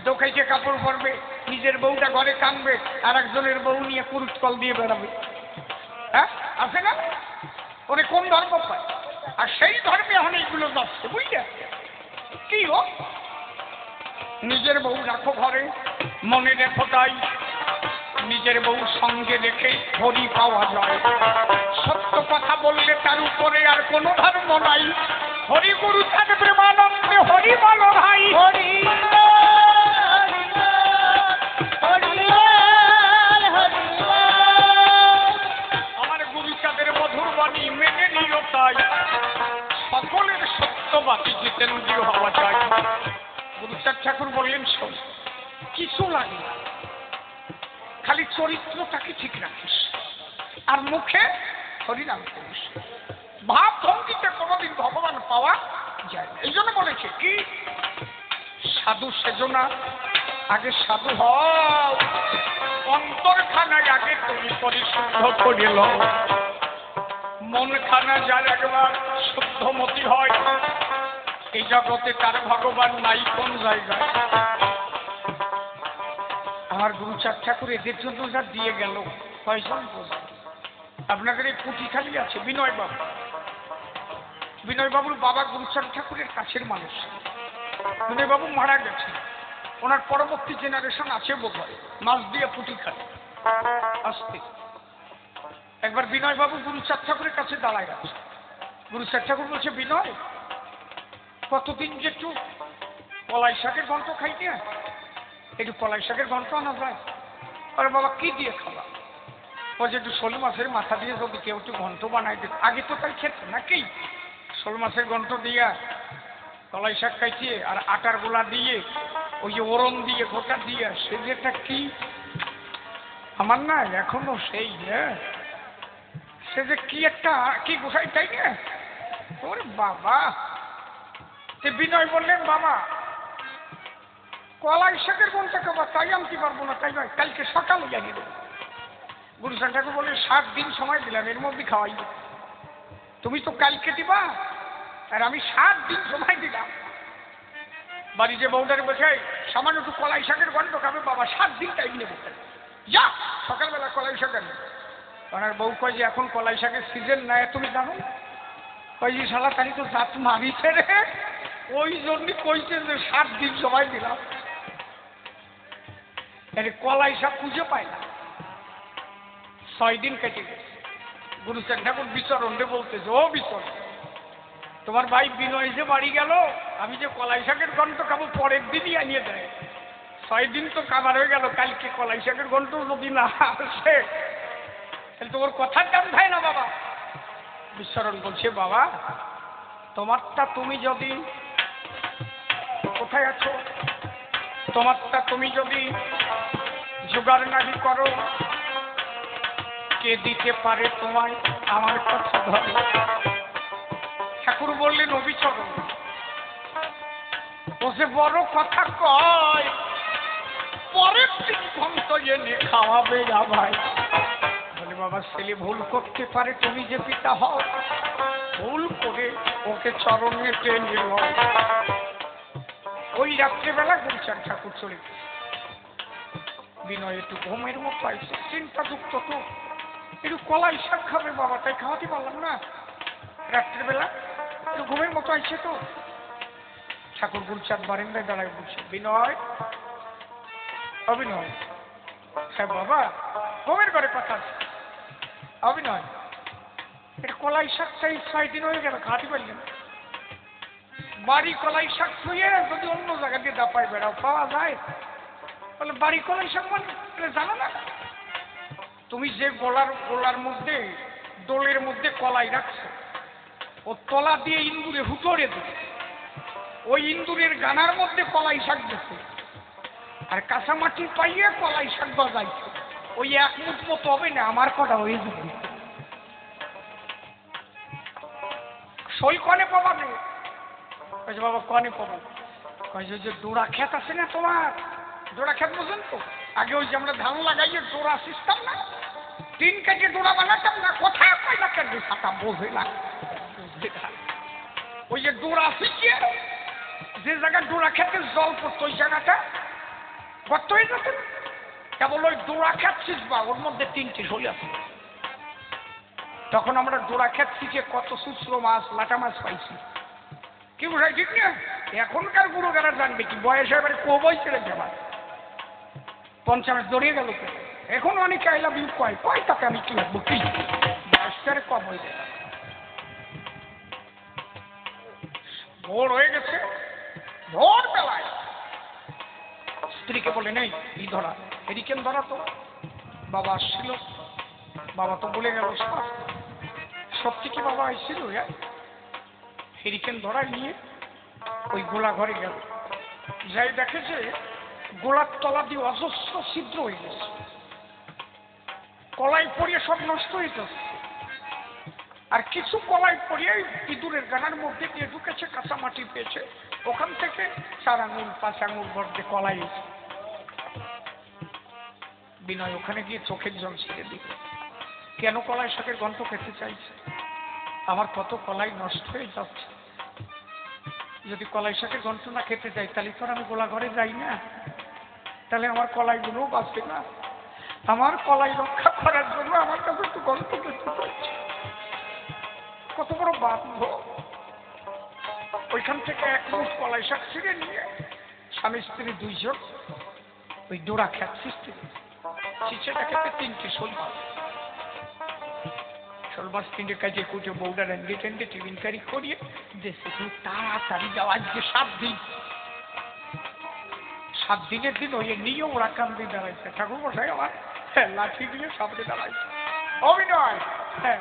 দোকাইছে কাপড় পরবে, নিজের বউটা ঘরে কানবে, আর একজনের বউ নিয়ে পুরুষ কল দিয়ে বেড়াবে। হ্যাঁ, আছে না? ওরে কোন ধর্ম পায়? আর সেই ধর্মে এখন এইগুলো যাচ্ছে, বুঝলে? কি হোক, নিজের বউ রাখো ঘরে, মনে রেখো তাই নিজের বউ সঙ্গে রেখে হরি পাওয়া যায়। সত্য কথা বললে তার উপরে আর কোনো ধর্ম নাই। হরি গুরু তার প্রেমানন্দে হরি বলো ভাই। হরি আমার গুরু চাঁদের মধুর বাণী মেনে নিও তাই সকলের সত্যবাদী জিতেন্দ্রীয় হওয়া চাই। গুরুচাঁদ ঠাকুর বললেন শোন, কিছু লাগে না, খালি চরিত্রটাকে ঠিক রাখিস আর মুখে হরিনাম করিস। ভাব ভঙ্গিতে কোনোদিন ভগবান পাওয়া যায় না। এই জন্য বলেছে কি, সাধু সেজো না, আগে সাধু হও। অন্তরখানায় আগে তুমি পরিশুদ্ধ করে লও। মনখানা যার একবার শুদ্ধমতি হয় এই জগতে তার ভগবান নাই কোন জায়গায়। আমার গুরুচাঁদ ঠাকুর এদের জন্য যা দিয়ে গেল কয়জন বোঝা। আপনাদের এই পুঁটিখালি আছে বিনয় বাবু। বিনয় বাবুর বাবা গুরুচাঁদ ঠাকুরের কাছের মানুষ। বিনয় বাবু মারা গেছে, ওনার পরবর্তী জেনারেশন আছে বোধ হয় মাছ দিয়ে পুঁটিখালি আসতে। একবার বিনয় বাবু গুরুচাঁদ ঠাকুরের কাছে দাঁড়ায় গেছে। গুরুচাঁদ ঠাকুর বলছে, বিনয় কতদিন যে একটু কলাই শাকের ঘন্ট খাইতে, একটু কলাই শাকের ঘন্ট আনা যায়? আরে বাবা কি দিয়ে খাওয়া? বলছে একটু শোল মাছের মাথা দিয়ে যদি কেউ একটু ঘন্ট বানাই দিত। আগে তো তাই খেত নাকি, শোল মাছের ঘন্ট দিয়া কলাই শাক খাইছে আর আটার গোলা দিয়ে ওই যে ওরম দিয়ে গোটা দিয়ে সে যেটা কি আমার না এখনো সেই সে যে কি একটা কি গোসাই তাই না। ওরে বাবা, বিনয় বললেন, বাবা কলাই শাকের ঘন্টা খাবা তাই আনতে পারবো না, তাই নয় কালকে সকালে জানিয়ে দেবো। গুরুচাঁদ ঠাকুর বলে 7 দিন সময় দিলাম, এর মধ্যে খাওয়াই। তুমি তো কালকে দিবা আর আমি 7 দিন সময় দিলাম। বাড়ি যে বউটারে বসে সামান্য একটু কলাই শাকের ঘন্ট খাবে, বাবা 7 দিন টাইম নেবো, যা সকালবেলা কলাই শাক আনবে। ওনার বউ কয় যে এখন কলাই শাকের সিজন নাই, তুমি জানো? কয় যে শালা তাই তো জাত মারিছে রে, ওই জন্য কইছে যে 7 দিন সময় দিলাম। কলাই শাক খুঁজে পায় না, 6 দিন কেটে গেছে। গুরুচাঁদ ঠাকুর বিচরণে বলতেছে, ও বিচরণ, তোমার ভাই বিনয় যে বাড়ি গেল, আমি যে কলাই শাকের ঘন্ট খাবো পরের দিনই আনিয়ে দেয়। 6 দিন তো কাবার হয়ে গেল, কালকে কলাই শাকের ঘন্ট যদি না আসে তাহলে তো ওর কথার দাম খায় না। বাবা বিচরণ বলছে, বাবা তোমারটা তুমি যদি কোথায় আছো, তোমারটা তুমি যদি জোগাড় নাহি করো, কে দিতে পারে তোমায় আমার কথা ধরে। ঠাকুর বললেন, অবিচরণ ও যে বড় কথা কয়, পরের দিন ঘন্ট এনে খাওয়াবে ভাই। বলে, বাবা ছেলে ভুল করতে পারে, তুমি যে পিতা হও, ভুল করে ওকে চরণে টেনে নাও। ওই রাত্রেবেলা গুরুচাঁদ ঠাকুর চলে গেছে। বিনয় একটু ঘুমের মতো আইছে, চিন্তাযুক্ত তো, একটু কলাই শাক খাবে বাবা, তাই খাওয়াতে পারলাম না রাত্রিবেলা, একটু ঘুমের মতো আইছে তো। ঠাকুর গুরুচাঁদ বারান্দায় দাঁড়ায় বলছে, বিনয়, অবিনয়। হ্যাঁ বাবা, ঘুমের ঘরে কথা আছে। অবিনয়, এটা কলাই শাক চাই, 6 দিন হয়ে গেল খাওয়াতে পারলেন। বাড়ি কলাই শাক ছুঁয়ে যদি অন্য জায়গা দিয়ে দাপাই বেড়াও পাওয়া যায়? বলে বাড়ি কলাই শাক মানে জানো না? তুমি যে গোলার মধ্যে দোলের মধ্যে কলাই রাখছো, ও তলা দিয়ে ইন্দুরে হুটোরে দেবে, ওই ইন্দুরের গানার মধ্যে কলাই শাক দিচ্ছে, আর কাঁচামাটি পাইয়ে কলাই শাক বাজাইছে, ওই এক মুঠ মতো হবে না, আমার কটা হয়ে যাবে। সই কনে পাবা নেই? বাবা কনে পাবো? কয়েছে যে ডোরা ক্ষেত আছে না তোমার, ডোরা ক্ষেত বুঝেন তো? আগে ওই যে আমরা ধান লাগাইয়ে ডোরা সিস্টেম না, 3 কেজি ডোরা বানাতাম না, কোথায় কয়লা কেটে ফাটা বোঝে না। ওই যে ডোরা শিখিয়ে যে জায়গায় ডোরা খেতে জল পড়তো ওই জায়গাটা গর্ত হয়ে যেত, কেবল ওই ডোরা খেত শিখবা, ওর মধ্যে 3টে শৈল আছে। তখন আমরা ডোরা খেত শিখে কত শুচরো মাছ, লাটা মাছ পাইছি, কি বুঝাই ঠিক না? এখনকার গুরুগারা জানবে কি, বয়স এবারে কবই ছেড়ে যাবার 50 দড়িয়ে গেল। এখন অনেকে আই লাভ ইউ কয় তাকে আমি কি লাগবো, কি বয়সটারে কম হয়ে যায়। ভোর হয়ে গেছে, ভোর বেলায় স্ত্রীকে বলে, নেই এই ধরা, হেরিকেন ধরা তো। বাবা আসছিল, বাবা তো বলে গেল সত্যি কি বাবা আসছিল? হেরিকেন ধরা নিয়ে ওই গোলা ঘরে গেল, যাই দেখেছে গোলার তলা দিয়ে অজস্র ছিদ্র হয়ে গেছে, কলাই পড়িয়ে সব নষ্ট হয়ে যাচ্ছে, আর কিছু কলাই পড়িয়ে ইঁদুরের গানার মধ্যে দিয়ে ঢুকেছে, কাঁচা মাটি পেয়েছে, ওখান থেকে 4 আঙুল 5 আঙুল ভর্তি কলাই। বিনয় ওখানে গিয়ে চোখের জল ছেড়ে দিল, কেন কলাই শাকের গন্ধ খেতে চাইছে? আমার কত কলাই নষ্ট হয়ে যাচ্ছে, যদি কলাই শাকের গন্ধ না খেতে যাই তাহলে তো আমি গোলা ঘরে যাই না, তাহলে আমার কলাইগুলো বাঁচবে না। আমার কলাই রক্ষা করার জন্য আমার কাছে একটু গন্ধ খেতে চাইছে, কত বড় বাধ্য। ওইখান থেকে 1 মুঠ কলাই শাক ছিঁড়ে নিয়ে স্বামী স্ত্রী 2 জন ওই ডোরা খ্যাত সৃষ্টি শিশেটা খেতে 3টে শোল মাছ, শোল মাছ 3টে কাজে কুটে বউডা রেন্ডে টেন্ডে টিফিন কারি করিয়ে দেশে তুমি তাড়াতাড়ি যাও, আজকে 7 দিন। 7 দিনের দিন ওই নিয়ে ওরা কান্দি দাঁড়াইছে, ঠাকুর মশাই আমার লাঠি দিয়ে সামনে দাঁড়াইছে। অভিনয়, হ্যাঁ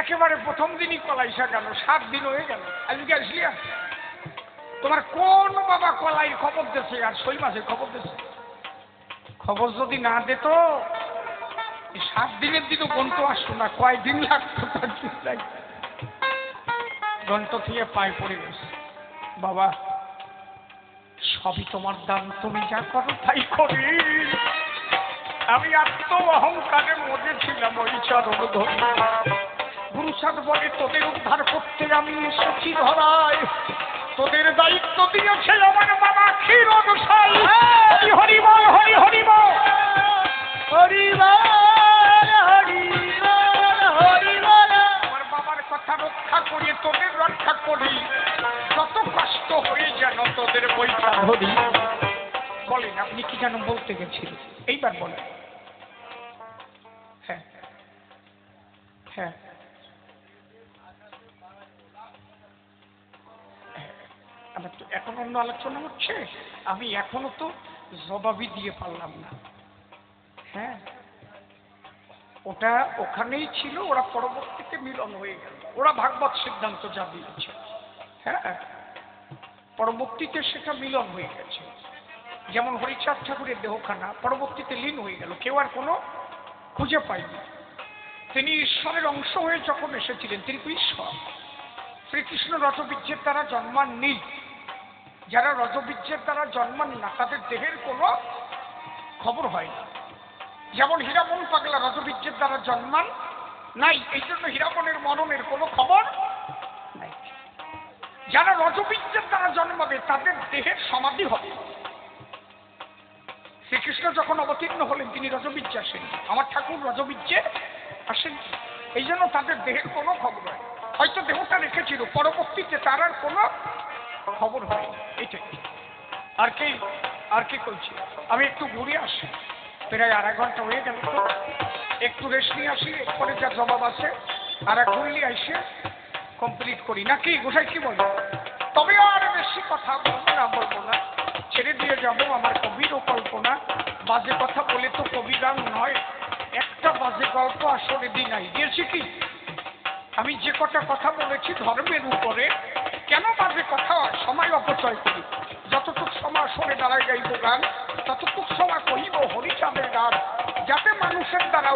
একেবারে প্রথম দিনই কলাই শাক গেল, 7 দিন হয়ে গেল, আজকে আসলি তোমার কোন বাবা কলাই খবর দিয়েছে আর শৈল মাছের খবর দিয়েছে? খবর যদি না দিত 7 দিনের দিনও গন্ত আসতো না, কয়দিন লাগতো তার ঠিক নাই। গন্ত থেকে পায়ে পড়ে গেছে, বাবা সবই তোমার দান, তুমি যা করো তাই করি। আমি আত্ম অহংকারের মধ্যে ছিলাম, ওই চরণ ধরি। গুরুচাঁদ বলে, তোদের উদ্ধার করতে আমি এসেছি ধরায়, তোদের দায়িত্ব দিয়েছে আমার বাবা ক্ষীর গোসাই। হরি হরি বল, হরি হরি বল, হরি বল, হরি বল, হরি বল। আমার বাবার কথা রক্ষা করি, তোদের রক্ষা করি, যত কষ্ট হয়ে যেন তোদের বইটা ধরি। বলেন আপনি কি যেন বলতে গেছিলেন, এইবার বলেন। হ্যাঁ হ্যাঁ, আমার তো এখন অন্য আলোচনা হচ্ছে, আমি এখনো তো জবাবই দিয়ে পারলাম না। হ্যাঁ ওটা ওখানেই ছিল, ওরা পরবর্তীতে মিলন হয়ে গেল, ওরা ভাগবত সিদ্ধান্ত যা দিয়েছে, হ্যাঁ পরবর্তীতে সেটা মিলন হয়ে গেছে। যেমন হরিচাঁদ ঠাকুরের দেহখানা পরবর্তীতে লীন হয়ে গেল, কেউ আর কোনো খুঁজে পায়নি। তিনি ঈশ্বরের অংশ হয়ে যখন এসেছিলেন, তিনি তো ঈশ্বর। শ্রীকৃষ্ণ রজবীর্যের দ্বারা জন্মাননি, যারা রজবীর্যের দ্বারা জন্মান না তাদের দেহের কোনো খবর হয় না। যেমন হীরামন পাগলা রজবীর্যের দ্বারা জন্মান নাই, এই জন্য হীরামনের মরণের কোনো খবর নাই। যারা রজবীর্যের দ্বারা জন্মাবে তাদের দেহের সমাধি হবে, শ্রীকৃষ্ণ যখন অবতীর্ণ হলেন তিনি রজবীর্যে আসেন, আমার ঠাকুর রজবীর্যে আসেন। এই জন্য তাদের দেহের কোনো খবর হয়, হয়তো দেহটা রেখেছিল, পরবর্তীতে তার আর কোনো খবর হয়নি। এটাই আর কি করছি, আমি একটু ঘুরে আসি, প্রায় আড়াই ঘন্টা হয়ে গেল, তো একটু রেস্ট নিয়ে আসি, এরপরে যা জবাব আছে আর এক ঘুরলি এসে কমপ্লিট করি, নাকি গোসাই কি বলে? তবে আর বেশি কথা বলবো না, ছেড়ে দিয়ে যাব আমার কবিরও কল্পনা। বাজে কথা বলে তো কবি গান নয়, একটা বাজে গল্প আসলে দিনাই দিয়েছি কি? আমি যে কটা কথা বলেছি ধর্মের উপরে, কেন বাজে কথা সময় অপচয় করি? যতটুক সময় আসলে দাঁড়ায় গাইব গান, ততটুক সময় কহিব হরিচাঁদের গান, যাতে মানুষের দ্বারা